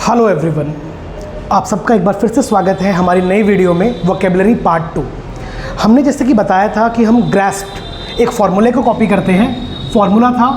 Hello everyone, आप सबका एक बार फिर से स्वागत है हमारी नई वीडियो में वोकेबलरी पार्ट 2। हमने जैसे कि बताया था कि हम ग्रास्प्ड एक फार्मूले को कॉपी करते हैं। फार्मूला था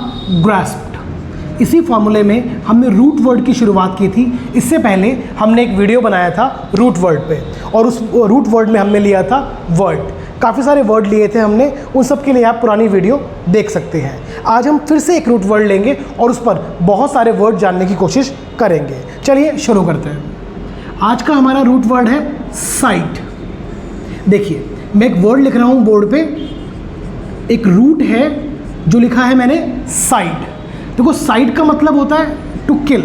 ग्रास्प्ड। इसी फार्मूले में हमने रूट वर्ड की शुरुआत की थी। इससे पहले हमने एक वीडियो बनाया था रूट वर्ड पे, और उस रूट वर्ड में हमने लिया था वर्ड। काफ़ी सारे वर्ड लिए थे हमने, उन सब के लिए आप पुरानी वीडियो देख सकते हैं। आज हम फिर से एक रूट वर्ड लेंगे और उस पर बहुत सारे वर्ड जानने की कोशिश करेंगे। चलिए शुरू करते हैं। आज का हमारा रूट वर्ड है साइट। देखिए, मैं एक वर्ड लिख रहा हूँ बोर्ड पे। एक रूट है जो लिखा है मैंने साइट। देखो, साइट का मतलब होता है टू किल,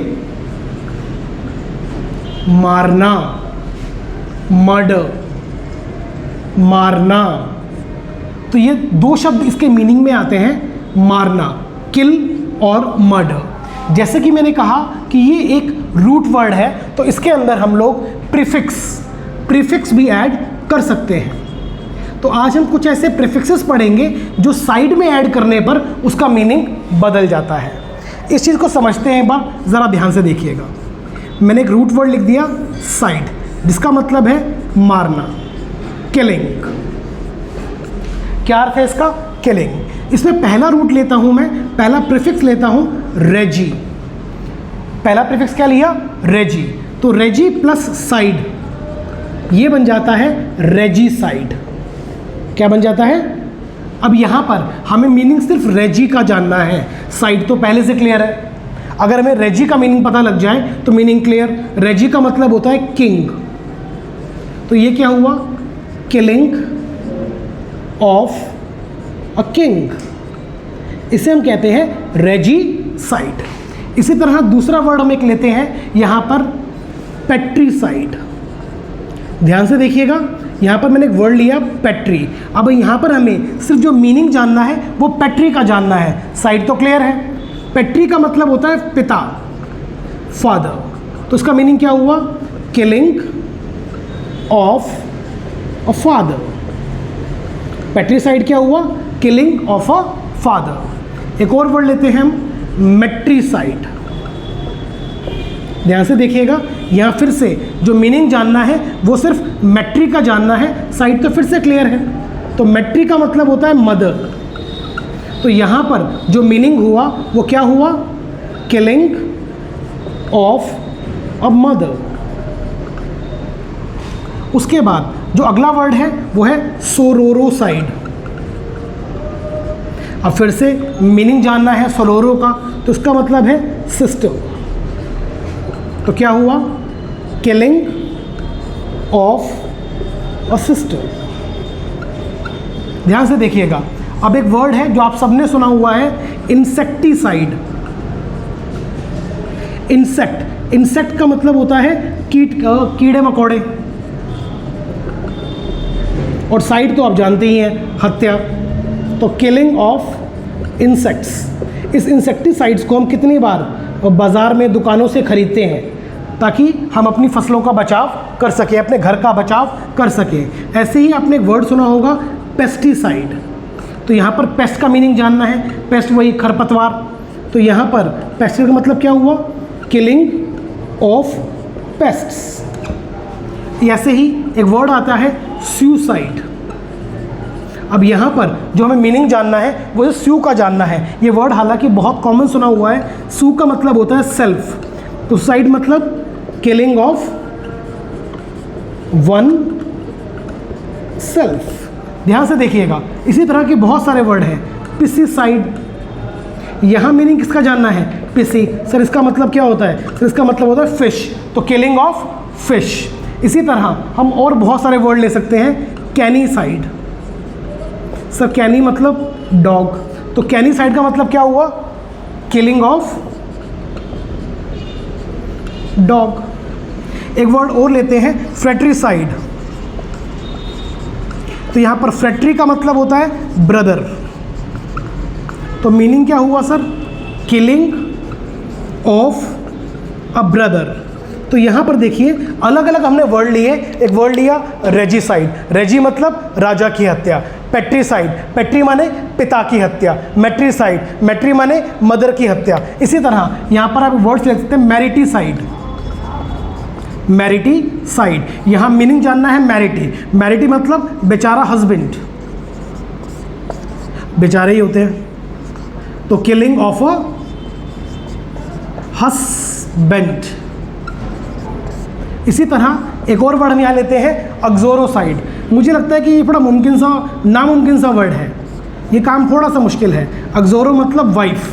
मारना, मर्डर, मारना। तो ये दो शब्द इसके मीनिंग में आते हैं, मारना, किल और मर्डर। जैसे कि मैंने कहा कि ये एक रूट वर्ड है, तो इसके अंदर हम लोग प्रीफिक्स भी ऐड कर सकते हैं। तो आज हम कुछ ऐसे प्रीफिक्सेस पढ़ेंगे जो साइड में ऐड करने पर उसका मीनिंग बदल जाता है। इस चीज़ को समझते हैं एक बार, ज़रा ध्यान से देखिएगा। मैंने एक रूट वर्ड लिख दिया साइड, जिसका मतलब है मारना, किलिंग। क्या अर्थ है इसका? किलिंग। इसमें पहला रूट लेता हूं मैं, पहला प्रीफिक्स लेता हूं रेजी। पहला प्रीफिक्स क्या लिया? रेजी। तो रेजी प्लस साइड, ये बन जाता है रेजीसाइड। क्या बन जाता है? अब यहां पर हमें मीनिंग सिर्फ रेजी का जानना है, साइड तो पहले से क्लियर है। अगर हमें रेजी का मीनिंग पता लग जाए तो मीनिंग क्लियर। रेजी का मतलब होता है किंग। तो ये क्या हुआ? Killing of a king. इसे हम कहते हैं रेजीसाइड। इसी तरह दूसरा वर्ड हम एक लेते हैं यहां पर, पेट्रीसाइड। ध्यान से देखिएगा, यहां पर मैंने एक वर्ड लिया पेट्री। अब यहां पर हमें सिर्फ जो मीनिंग जानना है वो पेट्री का जानना है, साइड तो क्लियर है। पेट्री का मतलब होता है पिता, फादर। तो इसका मीनिंग क्या हुआ? Killing of a father. Patricide क्या हुआ? Killing of a father. एक और वर्ड लेते हैं हम, मेट्रीसाइड। ध्यान से देखिएगा, यहाँ फिर से जो मीनिंग जानना है वो सिर्फ मेट्री का जानना है, साइड तो फिर से क्लियर है। तो मेट्री का मतलब होता है मदर। तो यहाँ पर जो मीनिंग हुआ वो क्या हुआ? Killing of a mother. उसके बाद जो अगला वर्ड है वो है सोरोरोसाइड। अब फिर से मीनिंग जानना है सोलोरो का, तो इसका मतलब है सिस्टर। तो क्या हुआ? Killing of a sister. ध्यान से देखिएगा, अब एक वर्ड है जो आप सबने सुना हुआ है, इंसेक्टिसाइड। इंसेक्ट का मतलब होता है कीड़े मकोड़े, और साइड तो आप जानते ही हैं, हत्या। तो किलिंग ऑफ इंसेक्ट्स। इस इंसेक्टिसाइड्स को हम कितनी बार बाज़ार में दुकानों से खरीदते हैं ताकि हम अपनी फसलों का बचाव कर सकें, अपने घर का बचाव कर सकें। ऐसे ही आपने एक वर्ड सुना होगा पेस्टिसाइड। तो यहाँ पर पेस्ट का मीनिंग जानना है, पेस्ट वही खरपतवार। तो यहाँ पर पेस्टिसाइड का मतलब क्या हुआ? Killing of pests. ऐसे ही एक वर्ड आता है सुसाइड। अब यहाँ पर जो हमें मीनिंग जानना है वो सू का जानना है। ये वर्ड हालांकि बहुत कॉमन सुना हुआ है। सू का मतलब होता है सेल्फ, तो साइड मतलब किलिंग ऑफ वन सेल्फ। ध्यान से देखिएगा, इसी तरह के बहुत सारे वर्ड हैं। पिसीसाइड, यहाँ मीनिंग किसका जानना है? पिसी। सर इसका मतलब क्या होता है? सर इसका मतलब होता है फिश, तो किलिंग ऑफ फिश। इसी तरह हम और बहुत सारे वर्ड ले सकते हैं। कैनीसाइड। सर कैनी मतलब डॉग, तो कैनीसाइड का मतलब क्या हुआ? Killing of dog. एक वर्ड और लेते हैं, फ्रेट्रीसाइड। तो यहाँ पर फ्रेट्री का मतलब होता है ब्रदर। तो मीनिंग क्या हुआ sir? Killing of a brother. तो यहाँ पर देखिए, अलग अलग हमने वर्ड लिए। एक वर्ड लिया रेजीसाइड, रेजी मतलब राजा की हत्या। पेट्रीसाइड, पेट्री माने पिता की हत्या। मेट्रीसाइड, मेट्री माने मदर की हत्या। इसी तरह यहाँ पर आप वर्ड्स ले सकते हैं मैरिटीसाइड। मैरिटीसाइड। यहाँ मीनिंग जानना है मैरिटी। मैरिटी मतलब बेचारा हस्बैंड, बेचारे ही होते हैं, तो किलिंग ऑफ अ हस्बैंड। इसी तरह एक और वर्ड हम यहाँ लेते हैं अग्जोरोसाइड। मुझे लगता है कि ये बड़ा मुमकिन सा नामुमकिन सा वर्ड है, ये काम थोड़ा सा मुश्किल है। अग्जोरो मतलब वाइफ,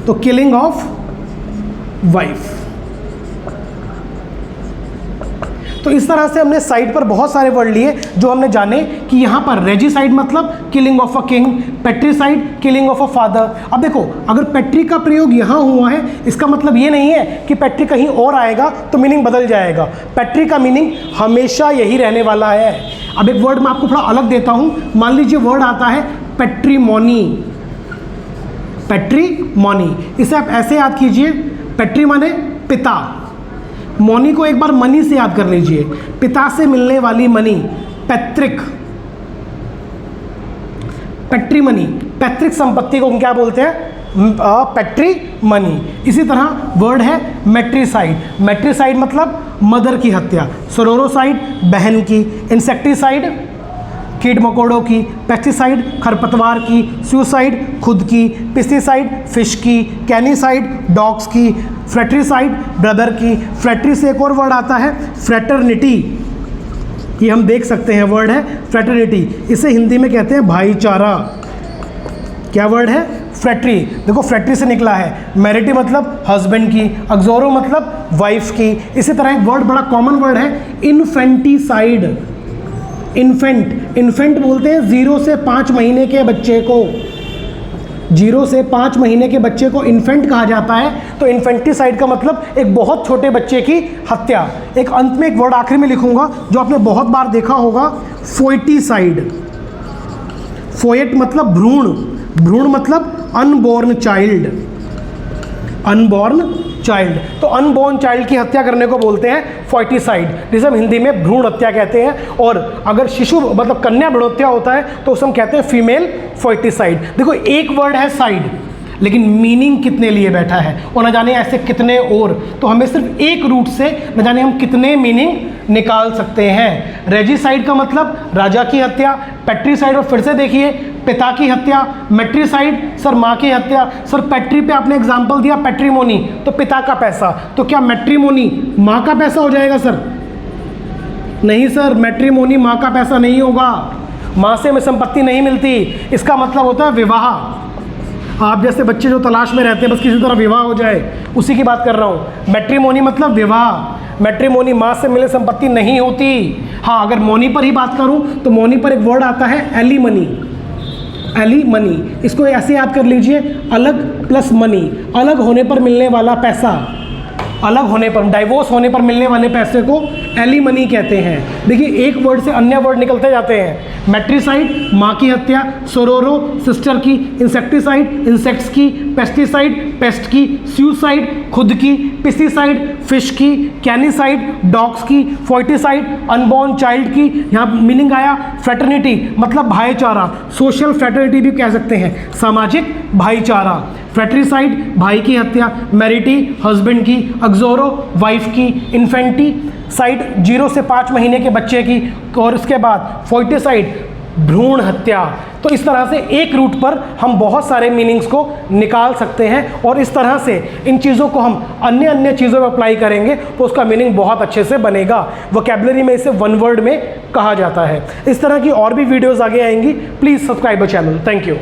तो किलिंग ऑफ वाइफ। तो इस तरह से हमने साइड पर बहुत सारे वर्ड लिए जो हमने जाने कि यहाँ पर रेजिसाइड मतलब killing of a king, patricide killing of a father. अब देखो, अगर पेट्री का प्रयोग यहाँ हुआ है, इसका मतलब ये नहीं है कि पेट्री कहीं और आएगा तो मीनिंग बदल जाएगा। पेट्री का मीनिंग हमेशा यही रहने वाला है। अब एक वर्ड मैं आपको थोड़ा अलग देता हूँ। मान लीजिए वर्ड आता है पेट्रीमोनी। पेट्रीमोनी, इसे आप ऐसे याद कीजिए, पेट्री माने पिता, मोनी को एक बार मनी से याद कर लीजिए, पिता से मिलने वाली मनी, पैतृक, पैट्रीमनी। पैतृक संपत्ति को हम क्या बोलते हैं? पैट्रीमनी। इसी तरह वर्ड है मैट्रीसाइड। मैट्रीसाइड मतलब मदर की हत्या, सोरोरोसाइड बहन की, इंसेक्टिसाइड कीट मकोड़ों की, पेस्टिसाइड खरपतवार की, सुसाइड खुद की, पेस्टिसाइड फिश की, कैनिसाइड डॉग्स की, फ्रेट्रीसाइड ब्रदर की। फ्रेट्री से एक और वर्ड आता है फ्रेटर्निटी, ये हम देख सकते हैं, वर्ड है फ्रेटर्निटी। इसे हिंदी में कहते हैं भाईचारा। क्या वर्ड है? फ्रेट्री। देखो फ्रेट्री से निकला है, मैरिटी मतलब हस्बैंड की, अग्जोरो मतलब वाइफ की। इसी तरह एक वर्ड बड़ा कॉमन वर्ड है इन्फेंटिसाइड। इन्फेंट, इन्फेंट बोलते हैं 0 से 5 महीने के बच्चे को। 0 से 5 महीने के बच्चे को इन्फेंट कहा जाता है। तो इन्फेंटिसाइड का मतलब एक बहुत छोटे बच्चे की हत्या। एक अंत में एक वर्ड आखिर में लिखूंगा जो आपने बहुत बार देखा होगा, फोएटिसाइड। फोएट मतलब भ्रूण, भ्रूण मतलब अनबॉर्न चाइल्ड, अनबॉर्न चाइल्ड। तो अनबॉर्न चाइल्ड की हत्या करने को बोलते हैं फोएटिसाइड, जिसे हम हिंदी में भ्रूण हत्या कहते हैं। और अगर शिशु मतलब कन्या भ्रूण हत्या होता है तो उसे हम कहते हैं फीमेल फोएटिसाइड। देखो एक वर्ड है साइड, लेकिन मीनिंग कितने लिए बैठा है, और न जाने ऐसे कितने और। तो हमें सिर्फ एक रूट से न जाने हम कितने मीनिंग निकाल सकते हैं। रेजिसाइड का मतलब राजा की हत्या, पेट्रीसाइड और फिर से देखिए पिता की हत्या, मैट्रीसाइड सर माँ की हत्या। सर पेट्री पे आपने एग्जाम्पल दिया पैट्रीमोनी, तो पिता का पैसा, तो क्या मैट्रीमोनी माँ का पैसा हो जाएगा सर? नहीं सर, मैट्रीमोनी माँ का पैसा नहीं होगा, माँ से हमें संपत्ति नहीं मिलती। इसका मतलब होता है विवाह। आप जैसे बच्चे जो तलाश में रहते हैं बस किसी तरह विवाह हो जाए, उसी की बात कर रहा हूँ। मैट्रीमोनी मतलब विवाह। मैट्रीमोनी माँ से मिले संपत्ति नहीं होती। हाँ, अगर मोनी पर ही बात करूँ तो मोनी पर एक वर्ड आता है एलिमनी। एलिमनी, इसको ऐसे याद कर लीजिए, अलग प्लस मनी, अलग होने पर मिलने वाला पैसा, अलग होने पर, डाइवोर्स होने पर मिलने वाले पैसे को एलिमनी कहते हैं। देखिए एक वर्ड से अन्य वर्ड निकलते जाते हैं। मैट्रीसाइड माँ की हत्या, सोरोरो सिस्टर की, इंसेक्टिसाइड इंसेक्ट्स की, पेस्टिसाइड पेस्ट की, सुसाइड खुद की, पेस्टिसाइड फिश की, कैनिसाइड डॉग्स की, फोएटिसाइड अनबॉर्न चाइल्ड की। यहाँ मीनिंग आया फ्रेटर्निटी मतलब भाईचारा, सोशल फ्रेटर्निटी भी कह सकते हैं, सामाजिक भाईचारा। फ्रेट्रीसाइड भाई की हत्या, मैरिटी हस्बैंड की, अग्जोरो वाइफ की, इन्फेंटिसाइड 0 से 5 महीने के बच्चे की, और इसके बाद फोएटिसाइड भ्रूण हत्या। तो इस तरह से एक रूट पर हम बहुत सारे मीनिंग्स को निकाल सकते हैं, और इस तरह से इन चीज़ों को हम अन्य अन्य चीज़ों में अप्लाई करेंगे तो उसका मीनिंग बहुत अच्छे से बनेगा। वोकैबुलरी में इसे वन वर्ड में कहा जाता है। इस तरह की और भी वीडियोज़ आगे आएंगी। Please subscribe the channel. Thank you.